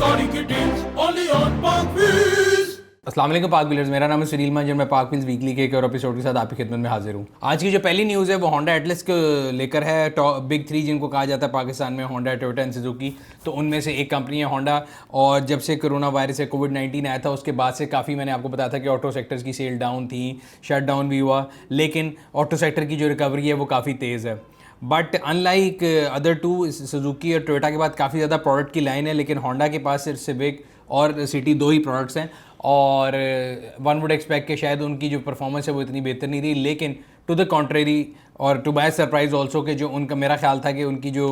गाड़ी की deals only on पाक व्हील्स। अस्सलाम वालेकुम पाक व्हीलर्स, मेरा नाम है सुनील मंजर। मैं पाक व्हील्स वीकली के एक और एपिसोड के साथ आपकी खिदमत में हाजिर हूँ। आज की जो पहली न्यूज़ है वो होंडा एटलस को लेकर है। बिग थ्री जिनको कहा जाता है पाकिस्तान में, होंडा, टोयोटा एंड सुजुकी, तो उनमें से एक कंपनी है होंडा। और जब से कोरोना वायरस है, कोविड-19 आया था, उसके बाद से काफ़ी मैंने आपको बताया था कि ऑटो सेक्टर्स की सेल डाउन थी, शट डाउन भी हुआ, लेकिन ऑटो सेक्टर की जो रिकवरी है वो काफ़ी तेज़ है। But unlike other two, Suzuki और टोयोटा के बाद काफ़ी ज़्यादा प्रोडक्ट की लाइन है, लेकिन होंडा के पास सिर्फ सिविक और सिटी दो ही प्रोडक्ट्स हैं। और वन वुड एक्सपेक्ट कि शायद उनकी जो परफॉर्मेंस है वो इतनी बेहतर नहीं रही, लेकिन टू द कॉन्ट्रेरी और टू बाय सरप्राइज ऑल्सो कि जो उनका मेरा ख्याल था कि उनकी जो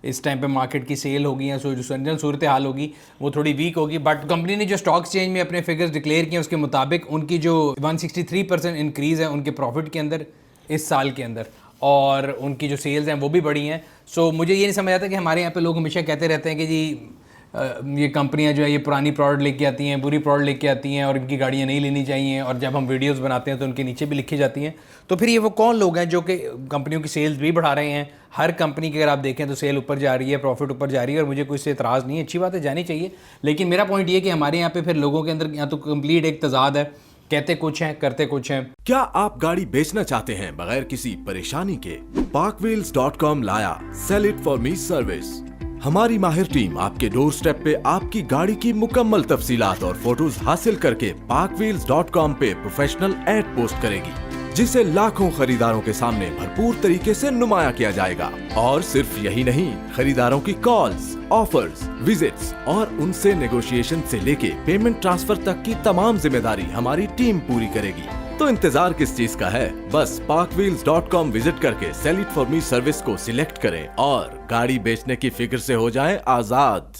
इस टाइम पे मार्केट की सेल होगी या जो जनरल सूरत हाल होगी वो थोड़ी वीक होगी। बट कंपनी ने जो स्टॉक एक्सचेंज में अपने फिगर्स डिक्लेयर किए उसके मुताबिक उनकी जो 163% इंक्रीज़ है उनके प्रॉफिट के अंदर इस साल के अंदर, और उनकी जो सेल्स हैं वो भी बढ़ी हैं। सो मुझे ये नहीं समझ आता कि हमारे यहाँ पे लोग हमेशा कहते रहते हैं कि जी ये कंपनियां जो है ये पुरानी प्रोडक्ट लेके आती हैं, बुरी प्रोडक्ट लेके आती हैं और इनकी गाड़ियां नहीं लेनी चाहिए, और जब हम वीडियोस बनाते हैं तो उनके नीचे भी लिखी जाती हैं। तो फिर ये वो कौन लोग हैं जो कि कंपनियों की सेल्स भी बढ़ा रहे हैं? हर कंपनी की अगर आप देखें तो सेल ऊपर जा रही है, प्रॉफिट ऊपर जा रही है, और मुझे कोई इससे एतराज़ नहीं है, अच्छी बात है, जानी चाहिए। लेकिन मेरा पॉइंट ये कि हमारे यहाँ पे फिर लोगों के अंदर यहाँ तो कंप्लीट एक तजाद है, कहते कुछ हैं करते कुछ हैं। क्या आप गाड़ी बेचना चाहते हैं बगैर किसी परेशानी के? parkwheels.com लाया sell it for me service. हमारी माहिर टीम आपके डोर स्टेप पे आपकी गाड़ी की मुकम्मल तफसीलात और फोटोज हासिल करके parkwheels.com पे प्रोफेशनल एड पोस्ट करेगी, जिसे लाखों खरीदारों के सामने भरपूर तरीके से नुमाया किया जाएगा। और सिर्फ यही नहीं, खरीदारों की कॉल्स, ऑफर्स, विजिट्स और उनसे नेगोशिएशन से लेके पेमेंट ट्रांसफर तक की तमाम जिम्मेदारी हमारी टीम पूरी करेगी। तो इंतजार किस चीज का है? बस parkwheels.com विजिट करके sell it for me service को सिलेक्ट करें और गाड़ी बेचने की फिक्र से हो जाएं आजाद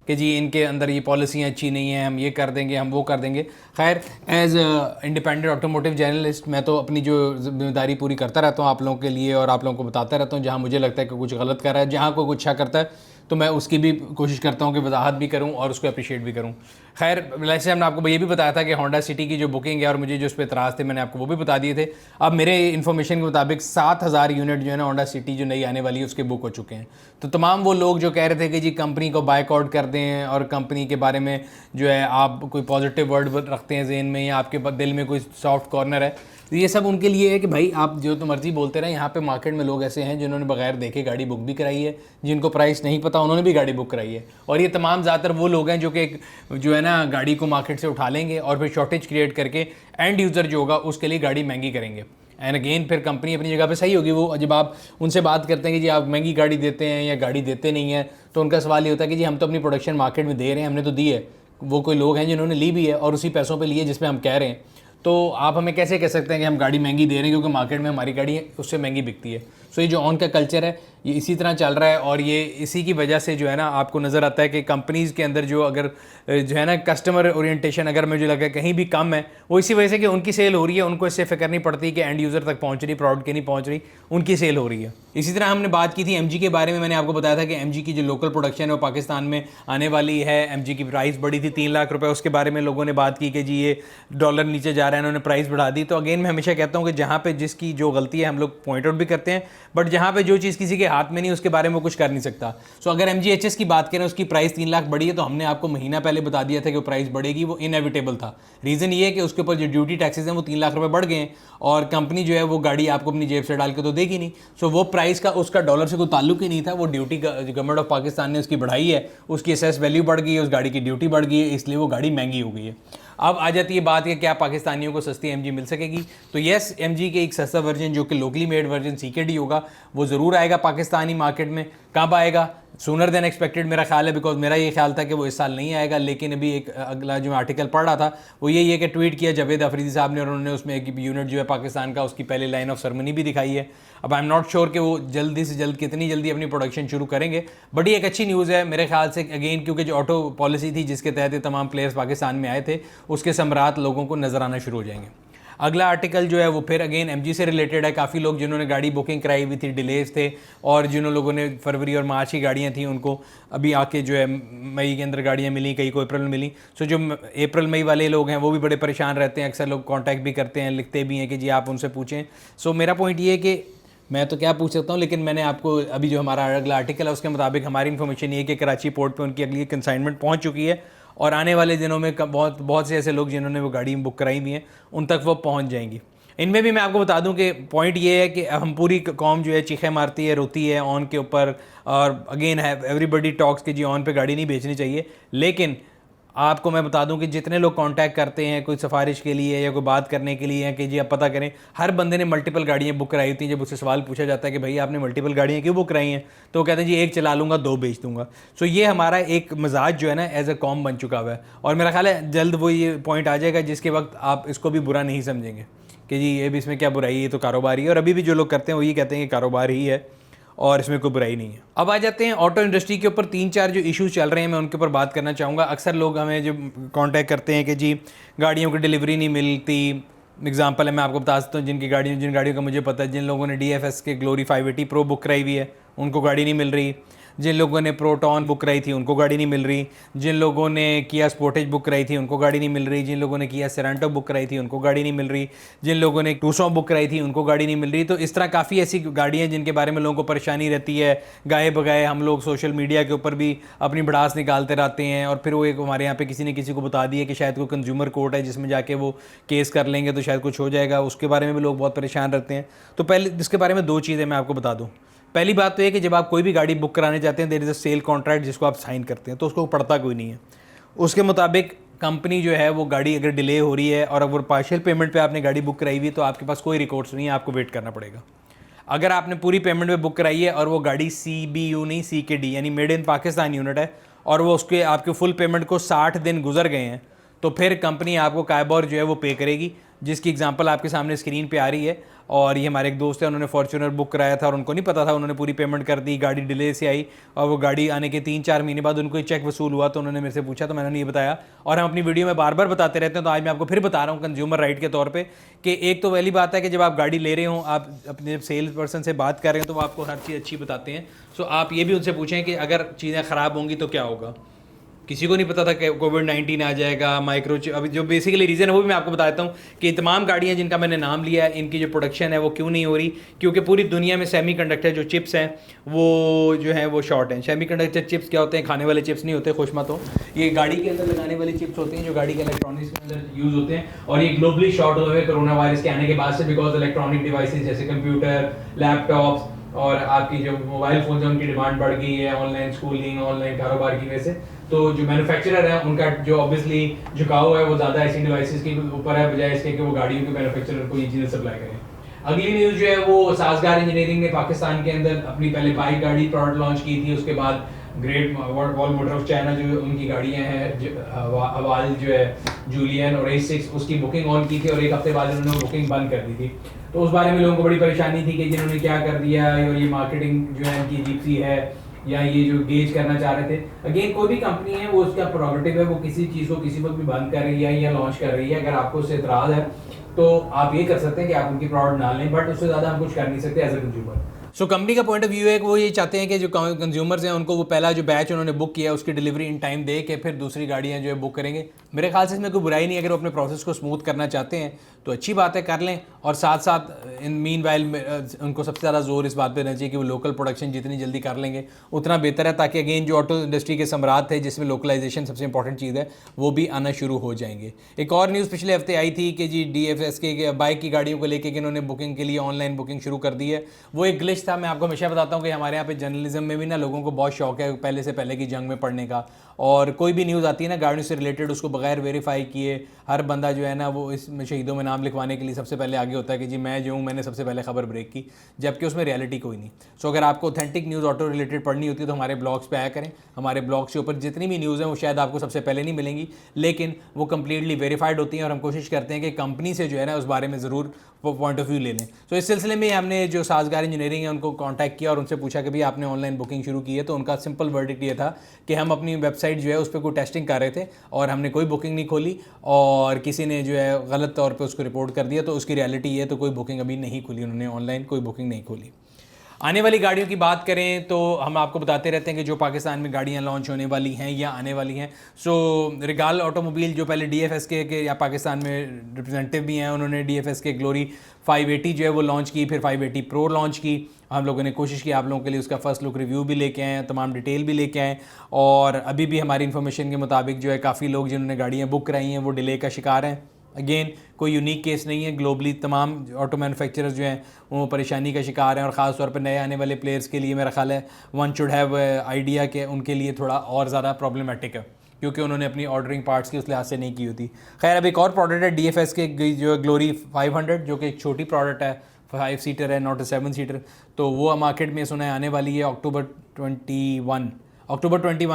कि जी इनके अंदर ये पॉलिसियाँ अच्छी नहीं हैं, हम ये कर देंगे, हम वो कर देंगे। खैर, एज इंडिपेंडेंट ऑटोमोटिव जर्नलिस्ट मैं तो अपनी जो जिम्मेदारी पूरी करता रहता हूँ आप लोगों के लिए, और आप लोगों को बताता रहता हूँ जहाँ मुझे लगता है कि कुछ गलत कर रहा है, जहाँ कोई कुछ अच्छा करता है तो मैं उसकी भी कोशिश करता हूँ कि वजाहत भी करूँ और उसको अप्रिशिएट भी करूँ। खैर, वैसे हमने आपको ये भी बताया था कि होंडा सिटी की जो बुकिंग है और मुझे जो उस पर एतराज़ थे मैंने आपको वो भी बता दिए थे। अब मेरे इन्फॉर्मेशन के मुताबिक 7,000 यूनिट जो है ना होंडा सिटी जो नई आने वाली है उसके बुक हो चुके हैं। तो तमाम वो लोग जो कह रहे थे कि जी कंपनी को बायकआउट कर दें और कंपनी के बारे में जो है आप कोई पॉजिटिव वर्ड रखते हैं जहन में या आपके दिल में कोई सॉफ्ट कॉर्नर है, तो ये सब उनके लिए है कि भाई आप जो तो मर्जी बोलते रहे। यहाँ पे मार्केट में लोग ऐसे हैं जिन्होंने बगैर देखे गाड़ी बुक भी कराई है, जिनको प्राइस नहीं पता उन्होंने भी गाड़ी बुक कराई है, और ये तमाम ज़्यादातर वो लोग हैं जो कि जो है ना गाड़ी को मार्केट से उठा लेंगे और फिर शॉर्टेज क्रिएट करके एंड यूज़र जो होगा उसके लिए गाड़ी महंगी करेंगे। एंड अगेन फिर कंपनी अपनी जगह पे सही होगी। वो जब आप उनसे बात करते हैं कि जी आप महंगी गाड़ी देते हैं या गाड़ी देते नहीं हैं, तो उनका सवाल ये होता है कि जी हम तो अपनी प्रोडक्शन मार्केट में दे रहे हैं, हमने तो दी है। वो कोई लोग हैं जिन्होंने ली भी है और उसी पैसों पे लिए जिस पे हम कह रहे हैं। तो आप हमें कैसे कह सकते हैं कि हम गाड़ी महंगी दे रहे हैं क्योंकि मार्केट में हमारी गाड़ी उससे महंगी बिकती है? सो ये जो ऑन का कल्चर है ये इसी तरह चल रहा है, और ये इसी की वजह से जो है ना आपको नज़र आता है कि कंपनीज़ के अंदर जो अगर जो है ना कस्टमर ओरिएंटेशन अगर मुझे लगा कहीं भी कम है, वो इसी वजह से कि उनकी सेल हो रही है, उनको इससे फिक्र नहीं पड़ती कि एंड यूज़र तक पहुँच रही, प्रोडक्ट के नहीं पहुँच रही, उनकी सेल हो रही है। इसी तरह हमने बात की थी एमजी के बारे में। मैंने आपको बताया था कि एमजी की जो लोकल प्रोडक्शन है वो पाकिस्तान में आने वाली है। एमजी की प्राइस बढ़ी थी 3 लाख रुपए, उसके बारे में लोगों ने बात की कि जी ये डॉलर नीचे जा रहा है, इन्होंने प्राइस बढ़ा दी। तो अगेन मैं हमेशा कहता हूँ कि जहाँ पे जिसकी जो गलती है हम लोग पॉइंट आउट भी करते हैं, बट जहाँ पे जो चीज़ किसी के हाथ में नहीं उसके बारे में कुछ कर नहीं सकता। सो अगर MGHS की बात करें उसकी प्राइस 3 लाख बढ़ी है, तो हमने आपको महीना पहले बता दिया था कि वो प्राइस बढ़ेगी, वो इनएविटेबल था। रीज़न ये है कि उसके ऊपर जो ड्यूटी टैक्सेस हैं वो 3 लाख रुपए बढ़ गए हैं, और कंपनी जो है वो गाड़ी आपको अपनी जेब से डाल के तो देगी नहीं। सो वो प्राइस का उसका डॉलर से कोई ताल्लुक ही नहीं था। वो ड्यूटी गवर्नमेंट ऑफ पाकिस्तान ने उसकी बढ़ाई है, उसकी एसेस वैल्यू बढ़ गई है, उस गाड़ी की ड्यूटी बढ़ गई है, इसलिए वो गाड़ी महंगी हो गई है। अब आ जाती है बात कि क्या पाकिस्तानियों को सस्ती एमजी मिल सकेगी? तो येस, एमजी के एक सस्ता वर्जन जो कि लोकली मेड वर्जन CKD होगा वो ज़रूर आएगा पाकिस्तानी मार्केट में। कब आएगा? सूनर देन एक्सपेक्टेड मेरा ख्याल है, बिकॉज मेरा ये ख्याल था कि वो इस साल नहीं आएगा। लेकिन अभी एक अगला जो आर्टिकल पढ़ रहा था वो यही है कि ट्वीट किया जावेद अफरीदी साहब ने, और उन्होंने उसमें एक यूनिट जो है पाकिस्तान का उसकी पहले लाइन ऑफ सेरेमनी भी दिखाई है। अब आई एम नॉट श्योर कि वो जल्दी से जल्द कितनी जल्दी अपनी प्रोडक्शन शुरू करेंगे, बट ये एक अच्छी न्यूज़ है मेरे ख्याल से। अगेन क्योंकि जो ऑटो पॉलिसी थी जिसके तहत तमाम प्लेयर्स पाकिस्तान में आए थे उसके समरात लोगों को नजर आना शुरू हो जाएंगे। अगला आर्टिकल जो है वो फिर अगेन एमजी से रिलेटेड है। काफ़ी लोग जिन्होंने गाड़ी बुकिंग कराई हुई थी डिलेज थे, और जिन लोगों ने फरवरी और मार्च की गाड़ियाँ थी उनको अभी आके जो है मई के अंदर गाड़ियाँ मिली, कई को अप्रैल में मिली। सो जो अप्रैल मई वाले लोग हैं वो भी बड़े परेशान रहते हैं, अक्सर लोग कांटेक्ट भी करते हैं, लिखते भी हैं कि जी आप उनसे पूछें। सो मेरा पॉइंट ये है कि मैं तो क्या पूछ सकता हूँ, लेकिन मैंने आपको अभी जो हमारा अगला आर्टिकल है उसके मुताबिक हमारी इन्फॉर्मेशन ये है कि कराची पोर्ट पे उनकी अगली कंसाइनमेंट पहुँच चुकी है और आने वाले दिनों में बहुत से ऐसे लोग जिन्होंने वो गाड़ी बुक कराई हुई हैं उन तक वो पहुँच जाएंगी। इनमें भी मैं आपको बता दूं कि पॉइंट ये है कि हम पूरी कौम जो है चीखें मारती है, रोती है ऑन के ऊपर, और अगेन है एवरीबडी टॉक्स कि जी ऑन पे गाड़ी नहीं बेचनी चाहिए। लेकिन आपको मैं बता दूं कि जितने लोग कांटेक्ट करते हैं कोई सिफारिश के लिए या कोई बात करने के लिए कि जी आप पता करें, हर बंदे ने मल्टीपल गाड़ियाँ बुक कराई होती हैं। जब उससे सवाल पूछा जाता है कि भाई आपने मल्टीपल गाड़ियाँ क्यों बुक कराई हैं, तो वो कहते हैं जी एक चला लूँगा 2 बेच दूँगा। सो ये हमारा एक मिजाज जो है ना एज अ कॉम बन चुका हुआ है, और मेरा ख्याल है जल्द वो ये पॉइंट आ जाएगा जिसके वक्त आप इसको भी बुरा नहीं समझेंगे कि जी ये भी इसमें क्या बुराई है, ये तो कारोबार ही है। और अभी भी जो लोग करते हैं वो ये कहते हैं कि कारोबार ही है और इसमें कोई बुराई नहीं है। अब आ जाते हैं ऑटो इंडस्ट्री के ऊपर 3-4 जो इश्यूज चल रहे हैं, मैं उनके ऊपर बात करना चाहूँगा। अक्सर लोग हमें जो कांटेक्ट करते हैं कि जी गाड़ियों की डिलीवरी नहीं मिलती। एग्जांपल है, मैं आपको बता सकता हूँ जिन गाड़ियों का मुझे पता है, जिन लोगों ने DFS के ग्लोरी 580 प्रो बुक कराई हुई है उनको गाड़ी नहीं मिल रही। जिन लोगों ने प्रोटॉन बुक कराई थी उनको गाड़ी नहीं मिल रही। जिन लोगों ने किया स्पोर्टेज बुक कराई थी उनको गाड़ी नहीं मिल रही। जिन लोगों ने किया सेरेंटो बुक कराई थी उनको गाड़ी नहीं मिल रही। जिन लोगों ने टूसॉ बुक कराई थी उनको गाड़ी नहीं मिल रही। तो इस तरह काफ़ी ऐसी गाड़ियाँ जिनके बारे में लोगों को परेशानी रहती है। गाए बगाए हम लोग सोशल मीडिया के ऊपर भी अपनी भड़ास निकालते रहते हैं, और फिर वो एक हमारे यहाँ पे किसी ने किसी को बता दिया कि शायद कोई कंज्यूमर कोर्ट है जिसमें जाके वो केस कर लेंगे तो शायद कुछ हो जाएगा, उसके बारे में भी लोग बहुत परेशान रहते हैं। तो पहले इसके बारे में 2 चीज़ें मैं आपको बता दूँ। पहली बात तो ये कि जब आप कोई भी गाड़ी बुक कराने जाते हैं, there is a sale contract जिसको आप साइन करते हैं, तो उसको पढ़ता कोई नहीं है। उसके मुताबिक कंपनी जो है वो गाड़ी अगर डिले हो रही है और अगर पार्शियल पेमेंट पे आपने गाड़ी बुक कराई हुई है तो आपके पास कोई रिकॉर्ड्स नहीं है, आपको वेट करना पड़ेगा। अगर आपने पूरी पेमेंट पे बुक कराई है और वो गाड़ी CBU नहीं CKD यानी मेड इन पाकिस्तान यूनिट है और वो उसके आपके फुल पेमेंट को 60 दिन गुजर गए हैं, तो फिर कंपनी आपको कायबौर जो है वो पे करेगी, जिसकी एग्जांपल आपके सामने स्क्रीन पे आ रही है। और ये हमारे एक दोस्त है, उन्होंने फॉर्च्यूनर बुक कराया था और उनको नहीं पता था, उन्होंने पूरी पेमेंट कर दी, गाड़ी डिले से आई और वो गाड़ी आने के 3-4 महीने बाद उनको चेक वसूल हुआ। तो उन्होंने मेरे से पूछा तो मैंने उन्हें ये बताया, और हम अपनी वीडियो में बार बार बताते रहते हैं, तो आज मैं आपको फिर बता रहा हूँ कंज्यूमर राइट के तौर पर कि एक तो पहली बात है कि जब आप गाड़ी ले रहे हो, आप अपने सेल्स पर्सन से बात कर रहे हो तो वो आपको हर चीज़ अच्छी बताते हैं। सो आप ये भी उनसे पूछें कि अगर चीज़ें ख़राब होंगी तो क्या होगा। किसी को नहीं पता था कि कोविड-19 आ जाएगा, माइक्रोचिप, अभी जो बेसिकली रीज़न है वो भी मैं आपको बता देता हूँ कि तमाम गाड़ियाँ जिनका मैंने नाम लिया है इनकी जो प्रोडक्शन है वो क्यों नहीं हो रही, क्योंकि पूरी दुनिया में सेमीकंडक्टर जो चिप्स हैं वो जो है वो शॉर्ट हैं। सेमीकंडक्टर चिप्स क्या होते हैं? खाने वाले चिप्स नहीं होते, खुश मत हो, ये गाड़ी के अंदर लगाने वाले चिप्स होते हैं जो गाड़ी के इलेक्ट्रॉनिक्स के अंदर यूज़ होते हैं, और ये ग्लोबली शॉर्ट हुए कोरोना वायरस के आने के बाद से, बिकॉज इलेक्ट्रॉनिक डिवाइसेज जैसे कंप्यूटर, लैपटॉप्स और आपकी जो मोबाइल फ़ोन है उनकी डिमांड बढ़ गई है ऑनलाइन स्कूलिंग, ऑनलाइन कारोबार की वजह से। तो जो मैन्युफैक्चरर है उनका जो ऑब्वियसली झुकाव है वो ज़्यादा ऐसी डिवाइसेस के ऊपर है, बजाय इसके कि वो गाड़ियों के मैन्युफैक्चरर को ये चीज़ें सप्लाई करें। अगली न्यूज़ जो है वो साजगार इंजीनियरिंग ने पाकिस्तान के अंदर अपनी पहले बाइक गाड़ी प्रोडक्ट लॉन्च की थी, उसके बाद great wall motor of China जो उनकी गाड़ियाँ हैं अवाल जो है जूलियन और A6 उसकी बुकिंग ऑन की थी और एक हफ्ते बाद उन्होंने बुकिंग बंद कर दी थी। तो उस बारे में लोगों को बड़ी परेशानी थी कि जिन्होंने क्या कर दिया, और ये मार्केटिंग जो है इनकी अजीब सी है, या ये जो गेज करना चाह रहे थे। अगेन कोई भी कंपनी है वो उसका प्रोग्रेटिव है, वो किसी चीज़ को किसी वक्त भी बंद कर रही है या लॉन्च कर रही है। अगर आपको उससे एतराज़ है तो आप ये कर सकते हैं कि आप उनकी प्रोडक्ट ना लें, बट उससे ज़्यादा हम कुछ कर नहीं सकते as a consumer. So company का पॉइंट ऑफ व्यू है कि वो ये चाहते हैं कि जो कंज्यूमर्स हैं उनको वो पहला जो बैच उन्होंने बुक किया उसकी डिलीवरी इन टाइम दे के फिर दूसरी गाड़ियाँ जो है बुक करेंगे। मेरे ख्याल से इसमें कोई बुराई नहीं है, अगर वो अपने प्रोसेस को स्मूथ करना चाहते हैं तो अच्छी बात है, कर लें। और साथ साथ इन मीन वाइल उनको सबसे ज़्यादा जोर इस बात पर रहना चाहिए कि वो लोकल प्रोडक्शन जितनी जल्दी कर लेंगे उतना बेहतर है, ताकि अगेन जो ऑटो इंडस्ट्री के सम्राट थे जिसमें लोकलाइजेशन सबसे इंपॉर्टेंट चीज़ है वो भी आना शुरू हो जाएंगे। एक और न्यूज़ पिछले हफ्ते आई थी कि जी DFS के बाइक की गाड़ियों को लेकर कि इन्होंने बुकिंग के लिए ऑनलाइन बुकिंग शुरू कर दी है। वो एक ग्लिच था। मैं आपको हमेशा बताता हूँ कि हमारे यहाँ पे जर्नलिज्म में भी ना लोगों को बहुत शौक है पहले से पहले की जंग में पढ़ने का, और कोई भी न्यूज़ आती है ना गाड़ियों से रिलेटेड उसको बगैर वेरीफाई किए हर बंदा जो है ना वो इसमें शहीदों में नाम लिखवाने के लिए सबसे पहले आगे होता है कि जी मैं जो हूँ मैंने सबसे पहले खबर ब्रेक की, जबकि उसमें रियलिटी कोई नहीं। सो अगर आपको ऑथेंटिक न्यूज़ ऑटो रिलेटेड पढ़नी होती है तो हमारे ब्लॉग्स पे आया करें। हमारे ब्लॉग्स के ऊपर जितनी भी न्यूज़ हैं वो शायद आपको सबसे पहले नहीं मिलेंगी, लेकिन वो कम्प्लीटली वेरीफाइड होती हैं, और हम कोशिश करते हैं कि कंपनी से जो है ना उस बारे में ज़रूर वो पॉइंट ऑफ व्यू ले लें। तो इस सिलसिले में हमने जो साजगार इंजीनियरिंग है उनको कांटेक्ट किया और उनसे पूछा कि भाई आपने ऑनलाइन बुकिंग शुरू की है, तो उनका सिंपल वर्डिक्ट ये था कि हम अपनी वेबसाइट जो है उस पर कोई टेस्टिंग कर रहे थे और हमने कोई बुकिंग नहीं खोली, और किसी ने जो है गलत तौर पे उसको रिपोर्ट कर दिया, तो उसकी रियलिटी ये है तो कोई बुकिंग अभी नहीं खुली, उन्होंने ऑनलाइन कोई बुकिंग नहीं खोली। आने वाली गाड़ियों की बात करें तो हम आपको बताते रहते हैं कि जो पाकिस्तान में गाड़ियां लॉन्च होने वाली हैं या आने वाली हैं। सो रिगाल ऑटोमोबाइल जो पहले DFSK के या पाकिस्तान में रिप्रेजेंटेटिव भी हैं, उन्होंने DFSK ग्लोरी 580 जो है वो लॉन्च की, फिर 580 प्रो लॉन्च की। हम लोगों ने कोशिश की आप लोगों के लिए उसका फर्स्ट लुक रिव्यू भी लेके आए, तमाम डिटेल भी लेके आए, और अभी भी हमारी इन्फॉर्मेशन के मुताबिक जो है काफ़ी लोग जिन्होंने गाड़ियाँ बुक कराई हैं वो डिले का शिकार हैं। अगेन कोई यूनिक केस नहीं है, ग्लोबली तमाम ऑटो मैन्युफैक्चरर्स जो हैं वो परेशानी का शिकार हैं, और ख़ास तौर पर नए आने वाले प्लेयर्स के लिए मेरा ख्याल है वन शुड हैव आइडिया कि उनके लिए थोड़ा और ज़्यादा प्रॉब्लमेटिक है, क्योंकि उन्होंने अपनी ऑर्डरिंग पार्ट्स की उस लिहाज से नहीं की होती। खैर, अब एक और प्रोडक्ट है DFSK जो है ग्लोरी 500, जो कि एक छोटी प्रोडक्ट है, 5 सीटर है, नॉट 7 सीटर। तो वो मार्केट में सुना है आने वाली है अक्टूबर 21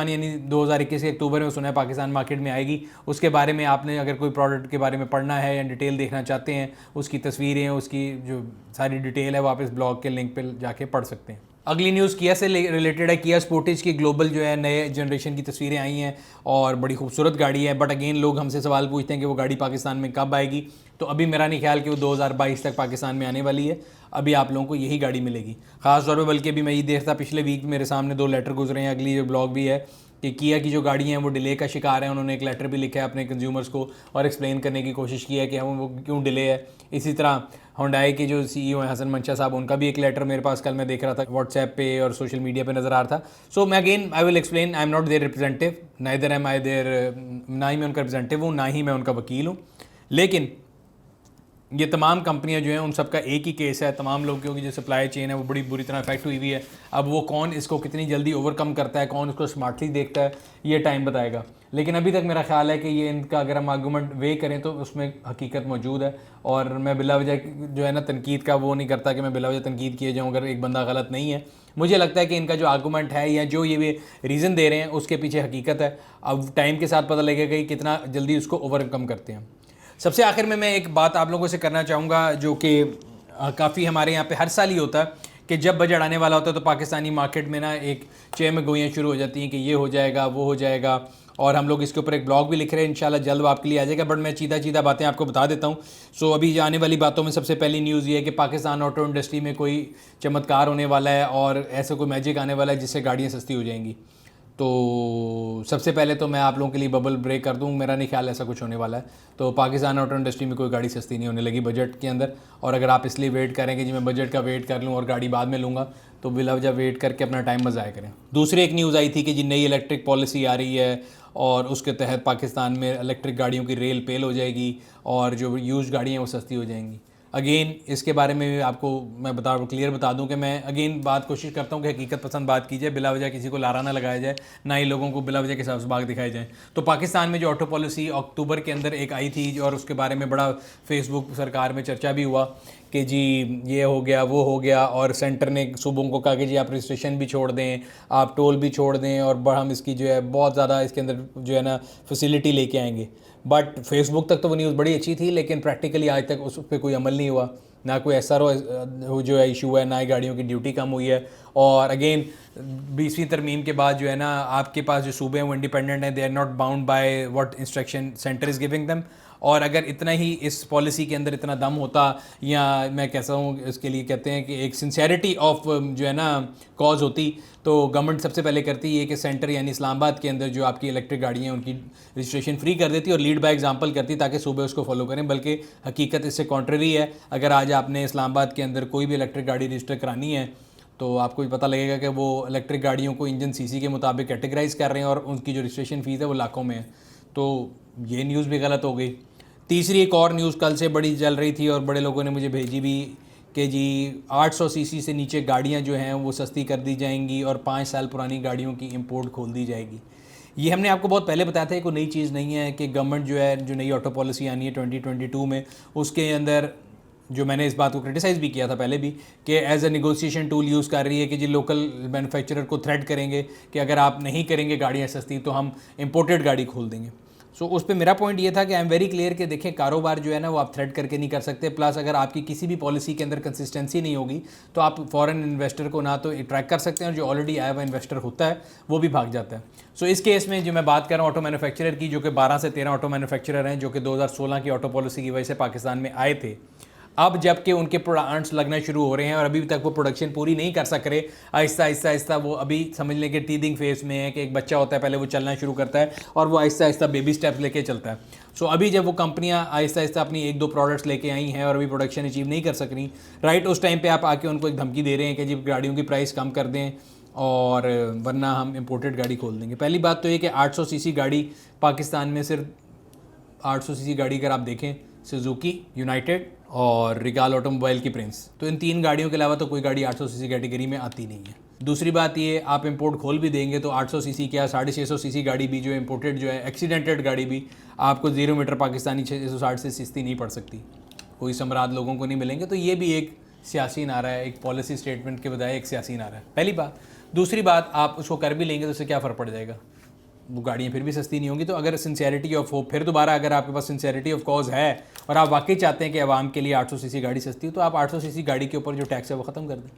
यानी 2021 के अक्टूबर में सुना है पाकिस्तान मार्केट में आएगी। उसके बारे में आपने अगर कोई प्रोडक्ट के बारे में पढ़ना है या डिटेल देखना चाहते हैं, उसकी तस्वीरें, उसकी जो सारी डिटेल है वो आप इस ब्लॉग के लिंक पे जाके पढ़ सकते हैं। अगली न्यूज़ किया से रिलेटेड है। किया स्पोर्टेज की ग्लोबल जो है नए जनरेशन की तस्वीरें आई हैं और बड़ी खूबसूरत गाड़ी है, बट अगेन लोग हमसे सवाल पूछते हैं कि वो गाड़ी पाकिस्तान में कब आएगी। तो अभी मेरा नहीं ख्याल कि वो 2022 तक पाकिस्तान में आने वाली है। अभी आप लोगों को यही गाड़ी मिलेगी ख़ास तौर पे, बल्कि अभी मैं ये देखता पिछले वीक मेरे सामने 2 लेटर गुजरे हैं। अगली जो ब्लॉग भी है कि किया की जो गाड़ियाँ हैं वो डिले का शिकार है। उन्होंने एक लेटर भी लिखा है अपने कंज्यूमर्स को और एक्सप्लेन करने की कोशिश की है कि हम वो क्यों डिले है। इसी तरह होंडाई के जो CEO हैं हसन मंशा साहब, उनका भी एक लेटर मेरे पास कल मैं देख रहा था व्हाट्सएप पे और सोशल मीडिया पे नज़र आ रहा था। सो मैं again I will explain, I am not their representative, neither am I there, ना ही मैं उनका रिप्रेजेंटेटिव हूँ, ना ही मैं उनका वकील हूँ। लेकिन ये तमाम कंपनियां जो हैं उन सबका एक ही केस है। तमाम लोगों की जो सप्लाई चेन है वो बड़ी बुरी तरह अफेक्ट हुई हुई है। अब वो कौन इसको कितनी जल्दी ओवरकम करता है, कौन इसको स्मार्टली देखता है, ये टाइम बताएगा। लेकिन अभी तक मेरा ख्याल है कि ये इनका अगर हम आर्गूमेंट वे करें तो उसमें हकीकत मौजूद है। और मैं बिला वजह जो है ना तनकीद का वो नहीं करता कि मैं बिला वजह तनकीद किए जाऊँ अगर एक बंदा गलत नहीं है। मुझे लगता है कि इनका जो आर्गूमेंट है या जो ये रीज़न दे रहे हैं उसके पीछे हकीकत है। अब टाइम के साथ पता लगेगा कि कितना जल्दी उसको ओवरकम करते हैं। सबसे आखिर में मैं एक बात आप लोगों से करना चाहूँगा जो कि काफ़ी हमारे यहाँ पे हर साल ही होता है कि जब बजट आने वाला होता है तो पाकिस्तानी मार्केट में ना एक चेह में गोइयाँ शुरू हो जाती हैं कि ये हो जाएगा, वो हो जाएगा, और हम लोग इसके ऊपर एक ब्लॉग भी लिख रहे हैं, इंशाल्लाह जल्द आपके लिए आ जाएगा। बट मैं सीधा बातें आपको बता देता हूँ। सो अभी आने वाली बातों में सबसे पहली न्यूज़ ये है कि पाकिस्तान ऑटो इंडस्ट्री में कोई चमत्कार होने वाला है और ऐसा कोई मैजिक आने वाला है जिससे गाड़ियाँ सस्ती हो जाएंगी। तो सबसे पहले तो मैं आप लोगों के लिए बबल ब्रेक कर दूं, मेरा नहीं ख्याल ऐसा कुछ होने वाला है। तो पाकिस्तान ऑटो इंडस्ट्री में कोई गाड़ी सस्ती नहीं होने लगी बजट के अंदर। और अगर आप इसलिए वेट करेंगे जी मैं बजट का वेट कर लूं और गाड़ी बाद में लूँगा, तो बिला वजह वेट करके अपना टाइम मज़ाया करें। दूसरी एक न्यूज़ आई थी कि जी नई इलेक्ट्रिक पॉलिसी आ रही है और उसके तहत पाकिस्तान में इलेक्ट्रिक गाड़ियों की रेल पेल हो जाएगी और जो यूज गाड़ियाँ वो सस्ती हो जाएंगी। अगेन इसके बारे में आपको मैं क्लियर बता दूं कि मैं अगेन बात कोशिश करता हूं कि हकीकत पसंद बात की जाए, बिला वजह किसी को लारा ना लगाया जाए, ना ही लोगों को बिला वजह के सबक दिखाए जाए। तो पाकिस्तान में जो ऑटो पॉलिसी अक्टूबर के अंदर एक आई थी और उसके बारे में बड़ा फेसबुक सरकार में चर्चा भी हुआ कि जी ये हो गया, वो हो गया, और सेंटर ने सूबों को कहा कि जी आप रजिस्ट्रेशन भी छोड़ दें, आप टोल भी छोड़ दें, और हम इसकी जो है बहुत ज़्यादा इसके अंदर जो है ना फैसिलिटी लेके आएंगे। बट फेसबुक तक तो वो न्यूज़ बड़ी अच्छी थी, लेकिन प्रैक्टिकली आज तक उस पर कोई अमल नहीं हुआ, ना कोई SRO जो है इशू है, ना ही गाड़ियों की ड्यूटी कम हुई है। और अगेन 20वीं तरमीम के बाद जो है ना आपके पास जो सूबे हैं वो इंडिपेंडेंट हैं, they are not bound by what instruction centre is giving them. और अगर इतना ही इस पॉलिसी के अंदर इतना दम होता, या मैं कैसा हूँ इसके लिए कहते हैं कि एक सिंसेरिटी ऑफ जो है ना कॉज होती, तो गवर्नमेंट सबसे पहले करती है कि सेंटर यानी इस्लामाबाद के अंदर जो आपकी इलेक्ट्रिक गाड़ियाँ हैं उनकी रजिस्ट्रेशन फ्री कर देती और लीड बाय एग्जांपल करती ताकि सूबे उसको फॉलो करें। बल्कि हकीकत इससे कॉन्ट्ररी है। अगर आज आपने इस्लामाबाद के अंदर कोई भी इलेक्ट्रिक गाड़ी रजिस्टर करानी है तो आपको पता लगेगा कि वो इलेक्ट्रिक गाड़ियों को इंजन CC के मुताबिक कैटेगराइज कर रहे हैं और उनकी जो रजिस्ट्रेशन फ़ीस है वो लाखों में है। तो ये न्यूज़ भी गलत हो गई। तीसरी एक और न्यूज़ कल से बड़ी चल रही थी और बड़े लोगों ने मुझे भेजी भी कि जी 800 CC से नीचे गाड़ियां जो हैं वो सस्ती कर दी जाएंगी और 5 साल पुरानी गाड़ियों की इंपोर्ट खोल दी जाएगी। ये हमने आपको बहुत पहले बताया था, कोई नई चीज़ नहीं है कि गवर्नमेंट जो है जो नई ऑटो पॉलिसी आनी है 2022 में, उसके अंदर जो मैंने इस बात को क्रिटिसाइज़ भी किया था पहले भी कि as a negotiation tool use कर रही है कि जी लोकल मैन्युफैक्चरर को थ्रेट करेंगे कि अगर आप नहीं करेंगे गाड़ियाँ सस्ती तो हम इंपोर्टेड गाड़ी खोल देंगे। सो उस पर मेरा पॉइंट ये था कि आई एम वेरी क्लियर कि देखिए कारोबार जो है ना वो आप थ्रेड करके नहीं कर सकते। प्लस अगर आपकी किसी भी पॉलिसी के अंदर कंसिस्टेंसी नहीं होगी तो आप फॉरेन इन्वेस्टर को ना तो अट्रैक्ट कर सकते हैं और जो ऑलरेडी आया हुआ इन्वेस्टर होता है वो भी भाग जाता है। सो इस केस में जो मैं बात कर रहा हूँ ऑटो मैन्युफैक्चरर की, जो कि 12 से 13 ऑटो मैन्युफैक्चरर हैं जो कि 2016 की ऑटो पॉलिसी की वजह से पाकिस्तान में आए थे। अब जबकि उनके प्लांट्स लगना शुरू हो रहे हैं और अभी तक वो प्रोडक्शन पूरी नहीं कर सक रहे, आहिस्ता आहिस्ता आहिस्ता वो अभी समझ लें कि टीदिंग फेज में है कि एक बच्चा होता है, पहले वो चलना शुरू करता है और वो आहिस्ता आहिस्ता बेबी स्टेप्स लेके चलता है। सो अभी जब वो कंपनियां आहिस्ता आहिस्ता अपनी 1-2 प्रोडक्ट्स लेके आई हैं और अभी प्रोडक्शन अचीव नहीं कर सक रही, राइट उस टाइम पे आप आके उनको एक धमकी दे रहे हैं कि जी गाड़ियों की प्राइस कम कर दें और वरना हम इंपोर्टेड गाड़ी खोल देंगे। पहली बात तो ये कि 800 सीसी गाड़ी पाकिस्तान में सिर्फ 800 सीसी गाड़ी अगर आप देखें, सुजुकी, यूनाइटेड और रिगाल ऑटोमोबाइल की प्रिंस, तो इन 3 गाड़ियों के अलावा तो कोई गाड़ी 800 सीसी कैटेगरी में आती नहीं है। दूसरी बात ये, आप इंपोर्ट खोल भी देंगे तो 800 सीसी क्या 650 सीसी गाड़ी भी जो इंपोर्टेड जो है एक्सीडेंटेड गाड़ी भी आपको 0 मीटर पाकिस्तानी 660 से सस्ती नहीं पड़ सकती, कोई समराद लोगों को नहीं मिलेंगे। तो ये भी एक सियासी नारा है, एक पॉलिसी स्टेटमेंट के बजाय एक सियासी नारा है, पहली बात। दूसरी बात, आप उसको कर भी लेंगे तो उससे क्या फ़र्क पड़ जाएगा, वो गाड़ियाँ फिर भी सस्ती नहीं होंगी। तो अगर सिंसियरिटी ऑफ होप, फिर दोबारा अगर आपके पास सिंसियरिटी ऑफ कॉज है और आप वाकई चाहते हैं कि आवाम के लिए 800 सीसी गाड़ी सस्ती हो, तो आप 800 सीसी गाड़ी के ऊपर जो टैक्स है वो ख़त्म कर दें,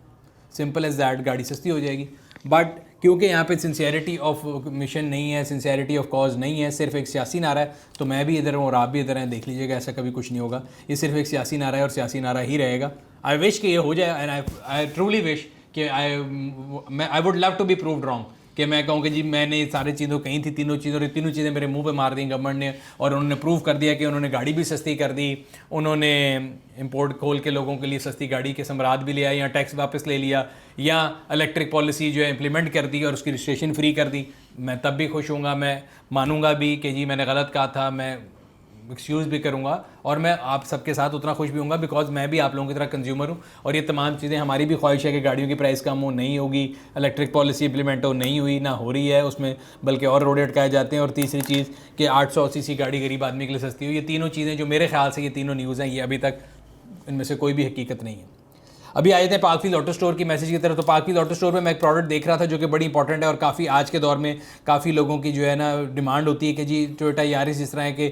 सिंपल एज दैट, गाड़ी सस्ती हो जाएगी। बट क्योंकि यहाँ पे सिंसियरिटी ऑफ मिशन नहीं है, सिंसियरिटी ऑफ कॉज नहीं है, सिर्फ एक सियासी नारा है, तो मैं भी इधर हूँ और आप भी इधर हैं, देख लीजिएगा, ऐसा कभी कुछ नहीं होगा। ये सिर्फ एक सियासी नारा है और सियासी नारा ही रहेगा। आई विश कि ये हो जाए एंड आई ट्रूली विश कि I would love to be proved wrong, कि मैं कहूँ कि जी मैंने ये सारी चीज़ों कही थी, तीनों चीज़ें मेरे मुंह पे मार दी गवर्नमेंट ने और उन्होंने प्रूव कर दिया कि उन्होंने गाड़ी भी सस्ती कर दी, उन्होंने इंपोर्ट खोल के लोगों के लिए सस्ती गाड़ी के समराद भी ले आए या टैक्स वापस ले लिया या इलेक्ट्रिक पॉलिसी जो है इंप्लीमेंट कर दी और उसकी रजिस्ट्रेशन फ्री कर दी। मैं तब भी खुश हूँगा, मैं मानूंगा भी कि जी मैंने गलत कहा था, मैं एक्सक्यूज़ भी करूँगा और मैं आप सबके साथ उतना खुश भी हूँगा बिकॉज मैं भी आप लोगों की तरह कंज्यूमर हूँ और ये तमाम चीज़ें हमारी भी ख्वाहिश है कि गाड़ियों की प्राइस कम हो, नहीं होगी, इलेक्ट्रिक पॉलिसी इंप्लीमेंट हो, नहीं हुई, ना हो रही है, उसमें बल्कि और रोड अटकाए जाते हैं। और तीसरी चीज़ कि 800 सीसी गाड़ी गरीब आदमी के लिए सस्ती हो। ये तीनों चीज़ें जो मेरे ख्याल से ये तीनों न्यूज़ हैं, ये अभी तक इनमें से कोई भी हकीकत नहीं है। अभी आए थे पाकफील्ड ऑटो स्टोर की मैसेज की तरफ। तो पाकफील्ड ऑटो स्टोर में मैं एक प्रोडक्ट देख रहा था जो कि बड़ी इंपॉर्टेंट है और काफ़ी आज के दौर में काफ़ी लोगों की जो है ना डिमांड होती है कि जी टोयोटा यारिस जिस तरह है कि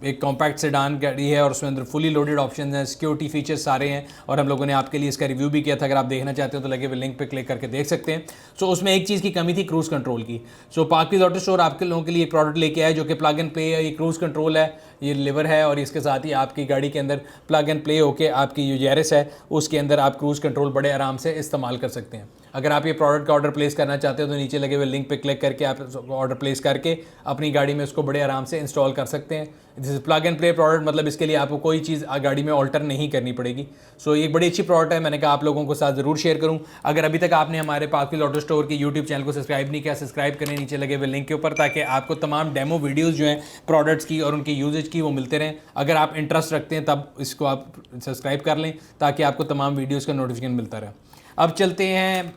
एक कॉम्पैक्ट सेडान गाड़ी है और उसमें अंदर फुली लोडेड ऑप्शन हैं, सिक्योरिटी फीचर्स सारे हैं और हम लोगों ने आपके लिए इसका रिव्यू भी किया था। अगर आप देखना चाहते हो तो लगे हुए लिंक पर क्लिक करके देख सकते हैं। सो उसमें एक चीज़ की कमी थी, क्रूज़ कंट्रोल की। सो पाकफील्ड ऑटो स्टोर आपके लोगों के लिए एक प्रोडक्ट लेके आया जो कि प्लग एंड प्ले है। ये क्रूज़ कंट्रोल है, ये लिवर है और इसके साथ ही आपकी गाड़ी के अंदर प्लग एंड प्ले होके आपकी जो यारिस है उसके अंदर आप क्रूज़ कंट्रोल बड़े आराम से इस्तेमाल कर सकते हैं। अगर आप ये प्रोडक्ट का ऑर्डर प्लेस करना चाहते हो तो नीचे लगे हुए लिंक पे क्लिक करके आप ऑर्डर प्लेस करके अपनी गाड़ी में उसको बड़े आराम से इंस्टॉल कर सकते हैं। This is plug and play product, मतलब इसके लिए आपको कोई चीज़ गाड़ी में ऑल्टर नहीं करनी पड़ेगी। सो ये बड़ी अच्छी प्रोडक्ट है, मैंने कहा आप लोगों के साथ ज़रूर शेयर करूँ। अगर अभी तक आपने हमारे पाकफील्ड ऑटो स्टोर के यूट्यूब चैनल को सब्सक्राइब नहीं किया, सब्सक्राइब करें नीचे लगे हुए लिंक के ऊपर, ताकि आपको तमाम डेमो वीडियोज़ जो हैं प्रोडक्ट्स की और उनकी यूजेज की वो मिलते रहें। अगर आप इंटरेस्ट रखते हैं तब इसको आप सब्सक्राइब कर लें ताकि आपको तमाम वीडियोज़ का नोटिफिकेशन मिलता रहे। अब चलते हैं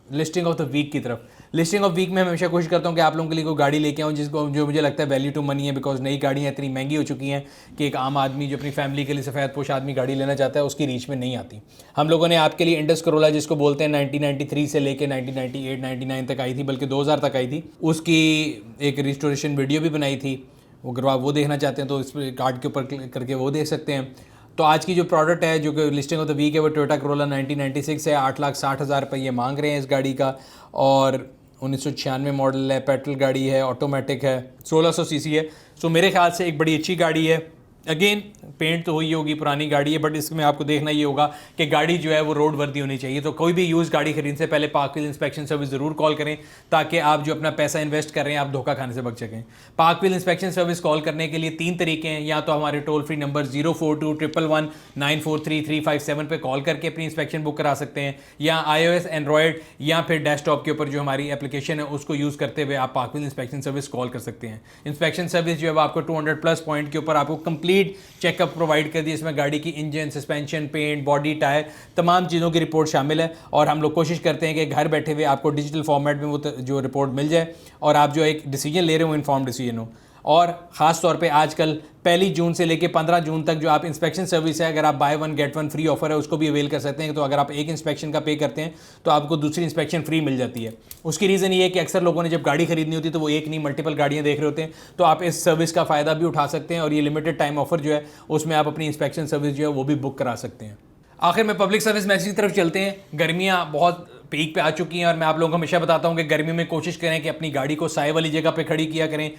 लिस्टिंग ऑफ द वीक की तरफ। लिस्टिंग ऑफ वीक में हमेशा कोशिश करता हूँ कि आप लोगों के लिए कोई गाड़ी लेके आऊँ जिसको जो मुझे लगता है वैल्यू टू मनी है, बिकॉज नई गाड़ियाँ इतनी महंगी हो चुकी हैं कि एक आम आदमी जो अपनी फैमिली के लिए सफ़ेद पोश आदमी गाड़ी लेना चाहता है उसकी रीच में नहीं आती। हम लोगों ने आपके लिए इंडस करोला जिसको बोलते हैं 1993 से लेके 1998-99 तक आई थी, बल्कि 2000 तक आई थी, उसकी एक रिस्टोरेशन वीडियो भी बनाई थी। अगर आप वो देखना चाहते हैं तो इस कार्ड के ऊपर क्लिक करके वो देख सकते हैं। तो आज की जो प्रोडक्ट है जो कि लिस्टिंग ऑफ द वीक है वो टोयोटा करोला 1996 है। 8,60,000 रुपये ये मांग रहे हैं इस गाड़ी का और 1996 मॉडल है, पेट्रोल गाड़ी है, ऑटोमेटिक है, 1600 सीसी है। सो मेरे ख्याल से एक बड़ी अच्छी गाड़ी है। अगेन पेंट तो हुई होगी, पुरानी गाड़ी है, बट इसमें आपको देखना ये होगा कि गाड़ी जो है वो रोड वर्दी होनी चाहिए। तो कोई भी यूज़ गाड़ी खरीदने से पहले पाकफील्ड इंस्पेक्शन सर्विस ज़रूर कॉल करें ताकि आप जो अपना पैसा इन्वेस्ट कर रहे हैं आप धोखा खाने से बच सकें। पाकफील्ड इंस्पेक्शन सर्विस कॉल करने के लिए 3 तरीके हैं, या तो हमारे टोल फ्री नंबर 042111943357 पे कॉल करके अपनी इंस्पेक्शन बुक करा सकते हैं, या iOS एंड्रॉयड या फिर डेस्कटॉप के ऊपर जो हमारी एप्लीकेशन है उसको यूज़ करते हुए आप पाकफील्ड इंस्पेक्शन सर्विस कॉल कर सकते हैं। इंस्पेक्शन सर्विस जो है आपको 200+ पॉइंट के ऊपर आपको कंप्लीट चेकअप प्रोवाइड कर दी। इसमें गाड़ी की engine, suspension, paint, body, tyre, तमाम चीज़ों की रिपोर्ट शामिल है और हम लोग कोशिश करते हैं कि घर बैठे हुए आपको डिजिटल फॉर्मेट में वो जो रिपोर्ट मिल जाए और आप जो एक डिसीजन ले रहे हो इन्फॉर्म डिसीजन हो। और ख़ास तौर पे आजकल 1 जून से लेके 15 जून तक जो आप इंस्पेक्शन सर्विस है, अगर आप बाय 1 गेट 1 फ्री ऑफर है उसको भी अवेल कर सकते हैं। तो अगर आप एक इंस्पेक्शन का पे करते हैं तो आपको दूसरी इंस्पेक्शन फ्री मिल जाती है। उसकी रीज़न ये है कि अक्सर लोगों ने जब गाड़ी खरीदनी होती है तो वो एक नहीं मल्टीपल गाड़ियाँ देख रहे होते हैं, तो आप इस सर्विस का फ़ायदा भी उठा सकते हैं और ये लिमिटेड टाइम ऑफर जो है उसमें आप अपनी इंस्पेक्शन सर्विस जो है वो भी बुक करा सकते हैं। आखिर में पब्लिक सर्विस मैसेज की तरफ चलते हैं। गर्मियाँ बहुत पीक पे आ चुकी हैं और मैं आप लोगों को हमेशा बताता हूँ कि गर्मी में कोशिश करें कि अपनी गाड़ी को साए वाली जगह पे खड़ी किया करें।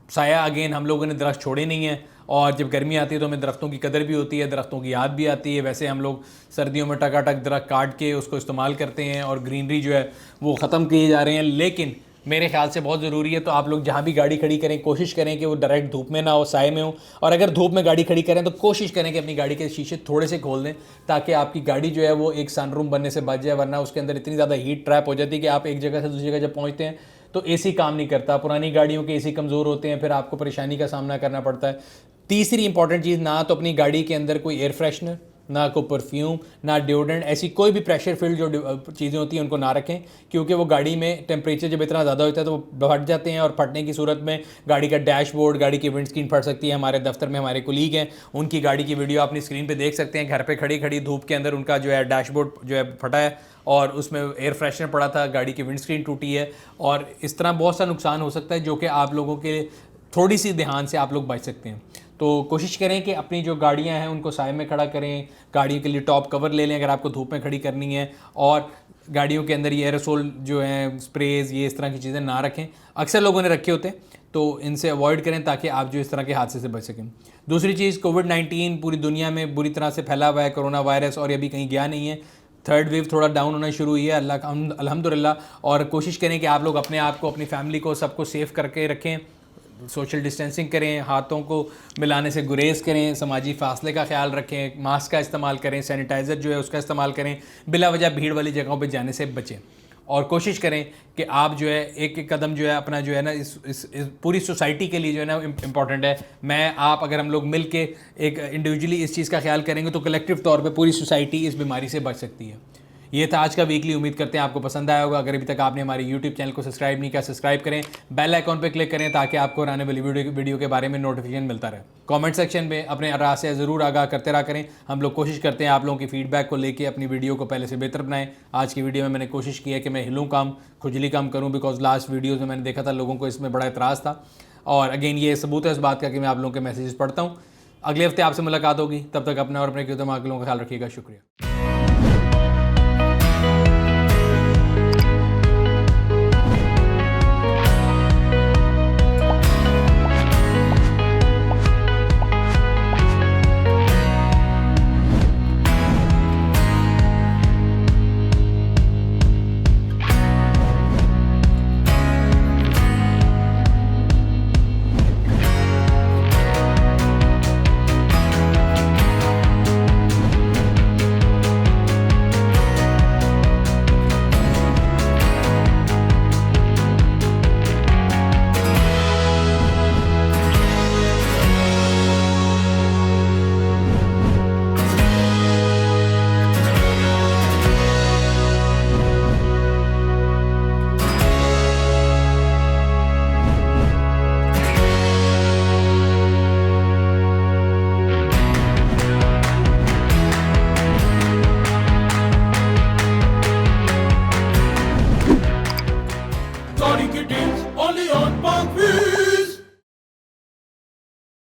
साया अगेन हम लोगों ने दरख्त छोड़े नहीं हैं, और जब गर्मी आती है तो हमें दरख्तों की कदर भी होती है, दरख्तों की याद भी आती है। वैसे हम लोग सर्दियों में टकाटक दरख्त काट के उसको इस्तेमाल करते हैं और ग्रीनरी जो है वो ख़त्म किए जा रहे हैं, लेकिन मेरे ख्याल से बहुत ज़रूरी है। तो आप लोग जहाँ भी गाड़ी खड़ी करें कोशिश करें कि वो डायरेक्ट धूप में ना हो, साए में हो, और अगर धूप में गाड़ी खड़ी करें तो कोशिश करें कि अपनी गाड़ी के शीशे थोड़े से खोल दें ताकि आपकी गाड़ी जो है वो एक सनरूम बनने से बच जाए, वरना उसके अंदर इतनी ज़्यादा हीट ट्रैप हो जाती है कि आप एक जगह से दूसरी जगह जब पहुँचते हैं तो एसी काम नहीं करता। पुरानी गाड़ियों के एसी कमज़ोर होते हैं, फिर आपको परेशानी का सामना करना पड़ता है। तीसरी इंपॉर्टेंट चीज़, ना तो अपनी गाड़ी के अंदर कोई एयर फ्रेशनर, ना कोई परफ्यूम, ना डिओड्रेंट, ऐसी कोई भी प्रेशर फील्ड जो चीज़ें होती हैं उनको ना रखें, क्योंकि वो गाड़ी में टेम्परेचर जब इतना ज़्यादा होता है तो वो फट जाते हैं, और फटने की सूरत में गाड़ी का डैशबोर्ड, गाड़ी की विंडस्क्रीन फट सकती है। हमारे दफ्तर में हमारे कोलीग हैं, उनकी गाड़ी की वीडियो अपनी स्क्रीन पे देख सकते हैं। घर पे खड़ी खड़ी धूप के अंदर उनका जो है डैशबोर्ड जो है फटा है और उसमें एयर फ्रेशनर पड़ा था, गाड़ी की विंडस्क्रीन टूटी है, और इस तरह बहुत सा नुकसान हो सकता है जो कि आप लोगों के थोड़ी सी ध्यान से आप लोग बच सकते हैं। तो कोशिश करें कि अपनी जो गाड़ियां हैं उनको साए में खड़ा करें, गाड़ियों के लिए टॉप कवर ले लें अगर आपको धूप में खड़ी करनी है, और गाड़ियों के अंदर ये एरोसोल जो है स्प्रेज, ये इस तरह की चीज़ें ना रखें। अक्सर लोगों ने रखे होते हैं तो इनसे अवॉइड करें ताकि आप जो इस तरह के हादसे से बच सकें। दूसरी चीज़, कोविड-19 पूरी दुनिया में बुरी तरह से फैला हुआ है, कोरोना वायरस, और ये अभी कहीं गया नहीं है। थर्ड वेव थोड़ा डाउन होना शुरू हुई है, अल्हम्दुलिल्लाह, और कोशिश करें कि आप लोग अपने आप को, अपनी फैमिली को, सबको सेफ़ करके रखें, सोशल डिस्टेंसिंग करें, हाथों को मिलाने से गुरेज करें, समाजी फासले का ख्याल रखें, मास्क का इस्तेमाल करें, सैनिटाइज़र जो है उसका इस्तेमाल करें, बिला वजह भीड़ वाली जगहों पे जाने से बचें, और कोशिश करें कि आप जो है एक एक कदम जो है अपना जो है ना इस पूरी सोसाइटी के लिए जो है ना इम्पॉर्टेंट है। मैं आप अगर हम लोग मिल के एक इंडिविजुअली इस चीज़ का ख्याल करेंगे तो कलेक्टिव तौर पे पूरी सोसाइटी इस बीमारी से बच सकती है। ये था आज का वीकली, उम्मीद करते हैं आपको पसंद आया होगा। अगर अभी तक आपने हमारे यूट्यूब चैनल को सब्सक्राइब नहीं किया, सब्सक्राइब करें, बेल आइकॉन पे क्लिक करें ताकि आपको आने वाली वीडियो के बारे में नोटिफिकेशन मिलता रहे। कमेंट सेक्शन में अपने राय से ज़रूर आगाह करते रहा करें। हम लोग कोशिश करते हैं आप लोगों की फीडबैक को लेके अपनी वीडियो को पहले से बेहतर बनाएं। आज की वीडियो में मैंने कोशिश की है कि मैं हिलूँ कम, खुजली कम करूँ, बिकॉज लास्ट वीडियोज़ में मैंने देखा था लोगों को इसमें बड़ा एतराज़ था, और अगेन ये सबूत है इस बात का कि मैं आप लोगों के मैसेजेस पढ़ता हूँ। अगले हफ्ते आपसे मुलाकात होगी, तब तक अपने और अपने के दिमाग लोगों का ख्याल रखिएगा। शुक्रिया।